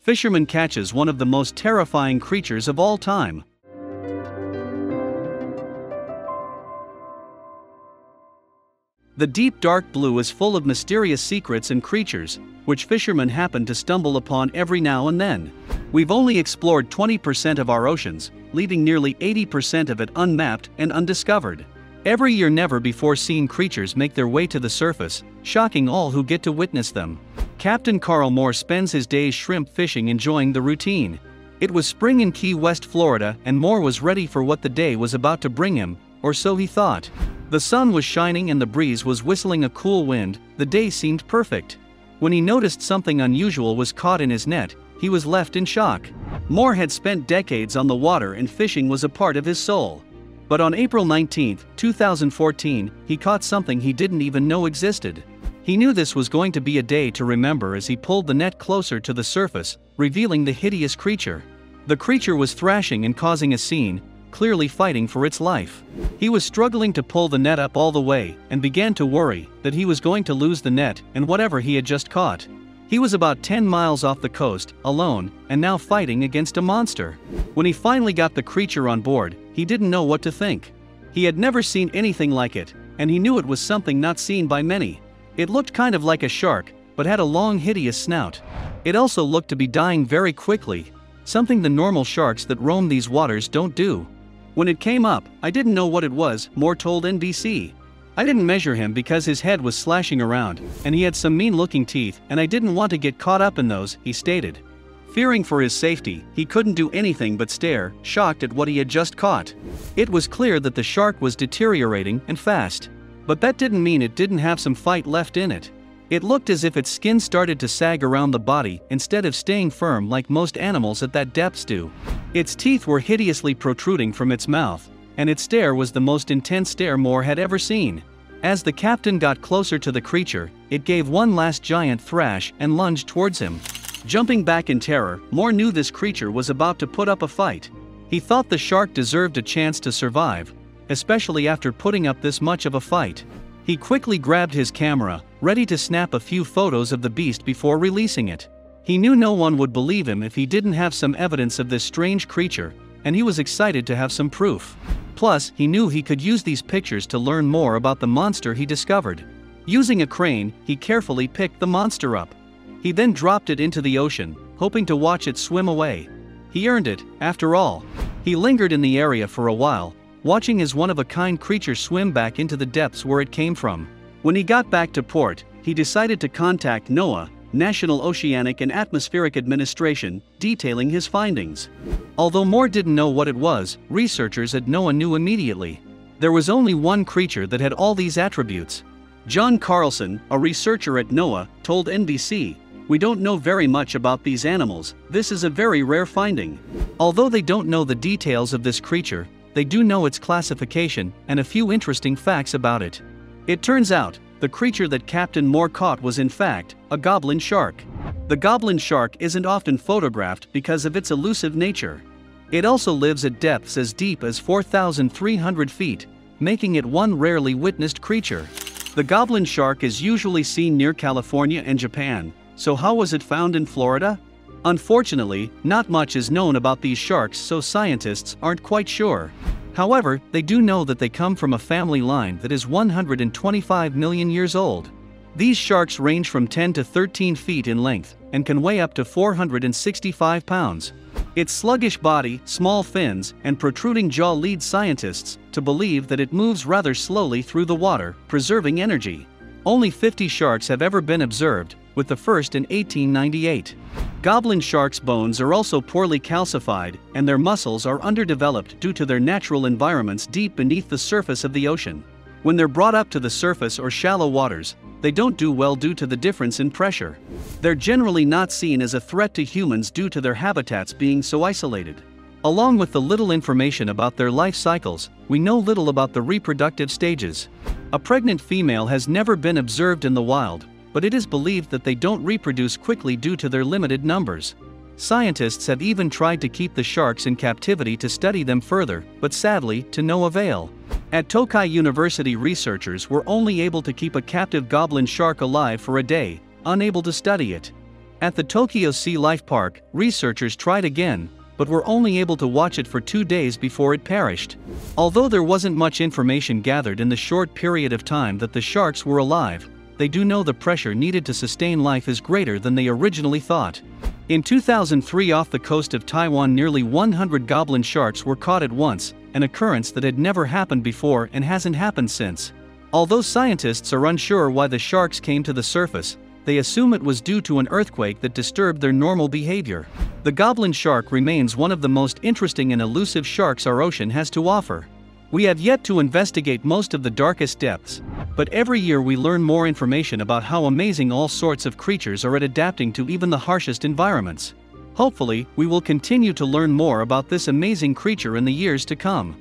Fisherman catches one of the most terrifying creatures of all time. The deep dark blue is full of mysterious secrets and creatures, which fishermen happen to stumble upon every now and then. We've only explored 20% of our oceans, leaving nearly 80% of it unmapped and undiscovered. Every year never-before-seen creatures make their way to the surface, shocking all who get to witness them. Captain Carl Moore spends his days shrimp fishing, enjoying the routine. It was spring in Key West, Florida, and Moore was ready for what the day was about to bring him, or so he thought. The sun was shining and the breeze was whistling a cool wind. The day seemed perfect. When he noticed something unusual was caught in his net, he was left in shock. Moore had spent decades on the water and fishing was a part of his soul. But on April 19, 2014, he caught something he didn't even know existed. He knew this was going to be a day to remember as he pulled the net closer to the surface, revealing the hideous creature. The creature was thrashing and causing a scene, clearly fighting for its life. He was struggling to pull the net up all the way and began to worry that he was going to lose the net and whatever he had just caught. He was about 10 miles off the coast, alone, and now fighting against a monster. When he finally got the creature on board, he didn't know what to think. He had never seen anything like it, and he knew it was something not seen by many. It looked kind of like a shark, but had a long hideous snout. It also looked to be dying very quickly, something the normal sharks that roam these waters don't do. When it came up, I didn't know what it was, Moore told NBC. I didn't measure him because his head was slashing around, and he had some mean-looking teeth, and I didn't want to get caught up in those, he stated. Fearing for his safety, he couldn't do anything but stare, shocked at what he had just caught. It was clear that the shark was deteriorating and fast. But that didn't mean it didn't have some fight left in it. It looked as if its skin started to sag around the body instead of staying firm like most animals at that depth do. Its teeth were hideously protruding from its mouth, and its stare was the most intense stare Moore had ever seen. As the captain got closer to the creature, it gave one last giant thrash and lunged towards him. Jumping back in terror, Moore knew this creature was about to put up a fight. He thought the shark deserved a chance to survive, especially after putting up this much of a fight. He quickly grabbed his camera, ready to snap a few photos of the beast before releasing it. He knew no one would believe him if he didn't have some evidence of this strange creature, and he was excited to have some proof. Plus, he knew he could use these pictures to learn more about the monster he discovered. Using a crane, he carefully picked the monster up. He then dropped it into the ocean, hoping to watch it swim away. He earned it, after all. He lingered in the area for a while, watching his one-of-a-kind creature swim back into the depths where it came from. When he got back to port, he decided to contact NOAA, National Oceanic and Atmospheric Administration, detailing his findings. Although Moore didn't know what it was, researchers at NOAA knew immediately. There was only one creature that had all these attributes. John Carlson, a researcher at NOAA, told NBC, "We don't know very much about these animals. This is a very rare finding." Although they don't know the details of this creature, they do know its classification and a few interesting facts about it. It turns out, the creature that Captain Moore caught was in fact a goblin shark. The goblin shark isn't often photographed because of its elusive nature. It also lives at depths as deep as 4,300 feet, making it one rarely witnessed creature. The goblin shark is usually seen near California and Japan, so how was it found in Florida? Unfortunately, not much is known about these sharks, so scientists aren't quite sure. However, they do know that they come from a family line that is 125 million years old. These sharks range from 10 to 13 feet in length and can weigh up to 465 pounds. Its sluggish body, small fins, and protruding jaw lead scientists to believe that it moves rather slowly through the water, preserving energy. Only 50 sharks have ever been observed, with the first in 1898. Goblin sharks' bones are also poorly calcified, and their muscles are underdeveloped due to their natural environments deep beneath the surface of the ocean. When they're brought up to the surface or shallow waters, they don't do well due to the difference in pressure. They're generally not seen as a threat to humans due to their habitats being so isolated. Along with the little information about their life cycles, we know little about the reproductive stages. A pregnant female has never been observed in the wild, but it is believed that they don't reproduce quickly due to their limited numbers. Scientists have even tried to keep the sharks in captivity to study them further, but sadly, to no avail. At Tokai University, researchers were only able to keep a captive goblin shark alive for a day, unable to study it. At the Tokyo Sea Life Park, researchers tried again, but were only able to watch it for 2 days before it perished. Although there wasn't much information gathered in the short period of time that the sharks were alive, they do know the pressure needed to sustain life is greater than they originally thought. In 2003, off the coast of Taiwan, nearly 100 goblin sharks were caught at once, an occurrence that had never happened before and hasn't happened since. Although scientists are unsure why the sharks came to the surface, they assume it was due to an earthquake that disturbed their normal behavior. The goblin shark remains one of the most interesting and elusive sharks our ocean has to offer. We have yet to investigate most of the darkest depths, but every year we learn more information about how amazing all sorts of creatures are at adapting to even the harshest environments. Hopefully, we will continue to learn more about this amazing creature in the years to come.